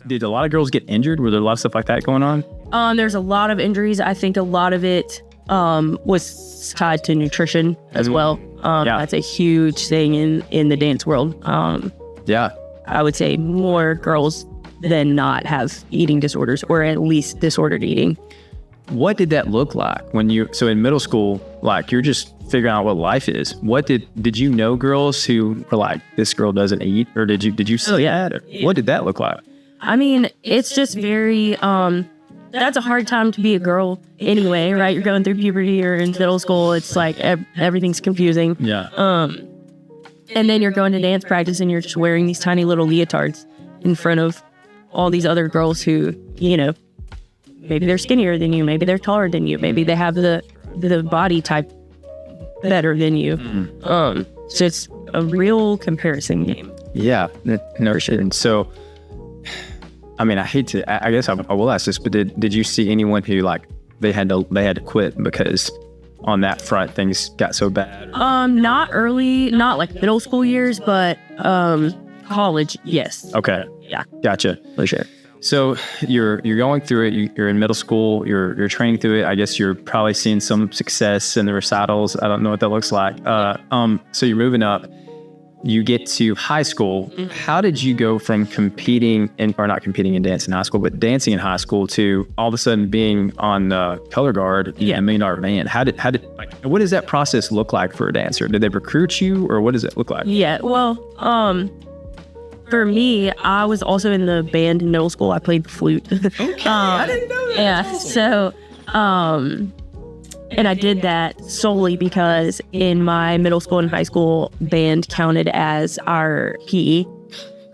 Did a lot of girls get injured? Were there a lot of stuff like that going on? There's a lot of injuries. I think a lot of it was tied to nutrition as well. That's a huge thing in the dance world. I would say more girls than not have eating disorders, or at least disordered eating. What did that look like so in middle school, like you're just figuring out what life is? What did you know girls who were like, this girl doesn't eat, or did you see that? Or what did that look like? I mean, it's just very, that's a hard time to be a girl anyway, right? You're going through puberty or in middle school. It's like everything's confusing. Yeah. And then you're going to dance practice and you're just wearing these tiny little leotards in front of all these other girls who, maybe they're skinnier than you, maybe they're taller than you, maybe they have the body type better than you. So it's a real comparison game. Yeah, no shit. And so, I mean, I guess I will ask this, but did you see anyone who like they had to quit because on that front things got so bad? Not early, not like middle school years, but college, yes. Okay. Yeah. Gotcha. For sure. So you're going through it. You're in middle school. You're training through it. I guess you're probably seeing some success in the recitals. I don't know what that looks like. So you're moving up. You get to high school. How did you go from not competing in dance in high school, but dancing in high school to all of a sudden being on Colorgaurd in a $1 million band? What does that process look like for a dancer? Did they recruit you, or what does it look like? Yeah. Well, for me, I was also in the band in middle school. I played the flute. Okay, I didn't know that. Yeah. So, and I did that solely because in my middle school and high school, band counted as our PE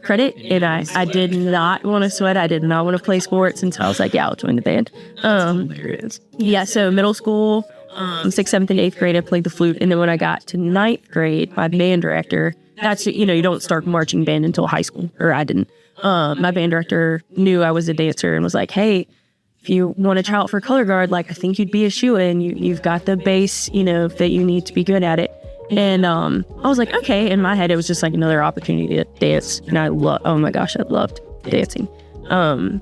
credit. And I did not want to sweat. I did not want to play sports. And so I was like, yeah, I'll join the band. Hilarious. Yeah. So middle school, 6th, 7th, and 8th grade, I played the flute. And then when I got to 9th grade, my band director, that's, you don't start marching band until high school, or I didn't. My band director knew I was a dancer and was like, hey, if you want to try out for Colorgaurd, like, I think you'd be a shoo-in. You've got the base, that you need to be good at it. And I was like, okay. In my head, it was just like another opportunity to dance. And I loved dancing.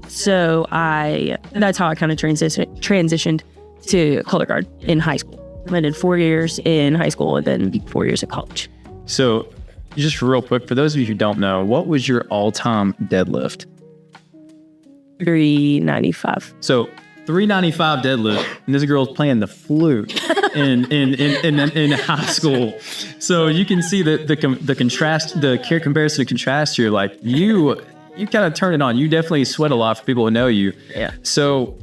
So that's how I kind of transitioned to Colorgaurd in high school. I did 4 years in high school and then 4 years at college. So just real quick, for those of you who don't know, what was your all-time deadlift? 395. So 395 deadlift, and this girl's playing the flute in high school. So you can see the contrast, the comparison to contrast here. Like you kind of turn it on. You definitely sweat a lot for people who know you. Yeah. So,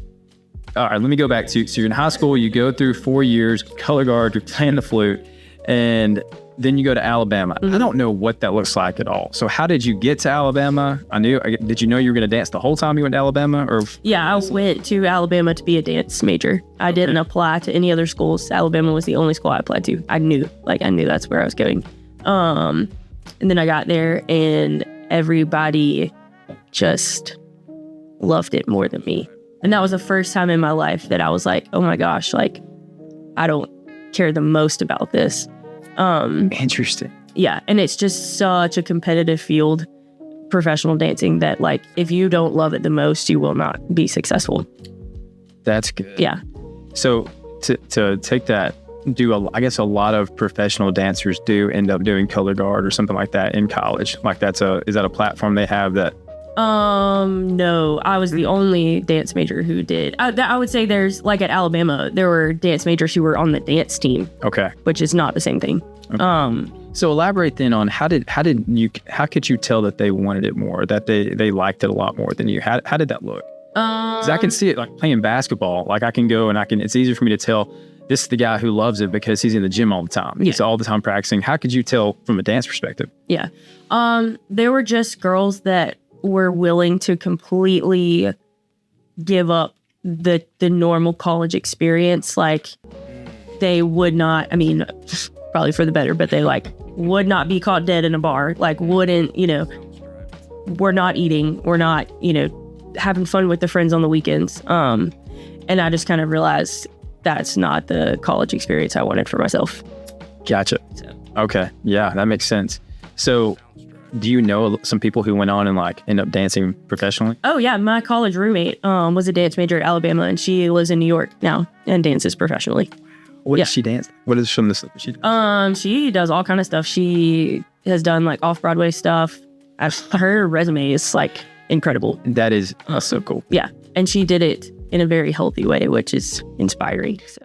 all right, let me go back to, so you're in high school, you go through 4 years, Colorgaurd, you're playing the flute, and then you go to Alabama. I don't know what that looks like at all. So how did you get to Alabama? Did you know you were going to dance the whole time you went to Alabama? Or yeah, I went to Alabama to be a dance major. I didn't apply to any other schools. Alabama was the only school I applied to. I knew that's where I was going. And then I got there and everybody just loved it more than me. And that was the first time in my life that I was like, oh my gosh, like, I don't care the most about this. Interesting. Yeah. And it's just such a competitive field, professional dancing, that like, if you don't love it the most, you will not be successful. That's good. Yeah. So to take that, I guess a lot of professional dancers do end up doing Colorgaurd or something like that in college. Like is that a platform they have that? No, I was the only dance major who did. I would say there's, like at Alabama, there were dance majors who were on the dance team. Okay. Which is not the same thing. Okay. So elaborate then on how could you tell that they wanted it more, that they liked it a lot more than you? How did that look? 'Cause I can see it like playing basketball. Like I can go and it's easier for me to tell this is the guy who loves it because he's in the gym all the time. He's all the time practicing. How could you tell from a dance perspective? Yeah. There were just girls that were willing to completely give up the normal college experience. Like they would not, probably for the better, but they like would not be caught dead in a bar. Like wouldn't, we're not eating, we're not, having fun with the friends on the weekends. And I just kind of realized that's not the college experience I wanted for myself. Gotcha. Okay. Yeah, that makes sense. So do you know some people who went on and like end up dancing professionally? Oh yeah, my college roommate was a dance major at Alabama, and she lives in New York now and dances professionally. What does she dance? What is some of the stuff she does? She does all kind of stuff. She has done like off-Broadway stuff. Her resume is like incredible. That is so cool. Yeah, and she did it in a very healthy way, which is inspiring. So.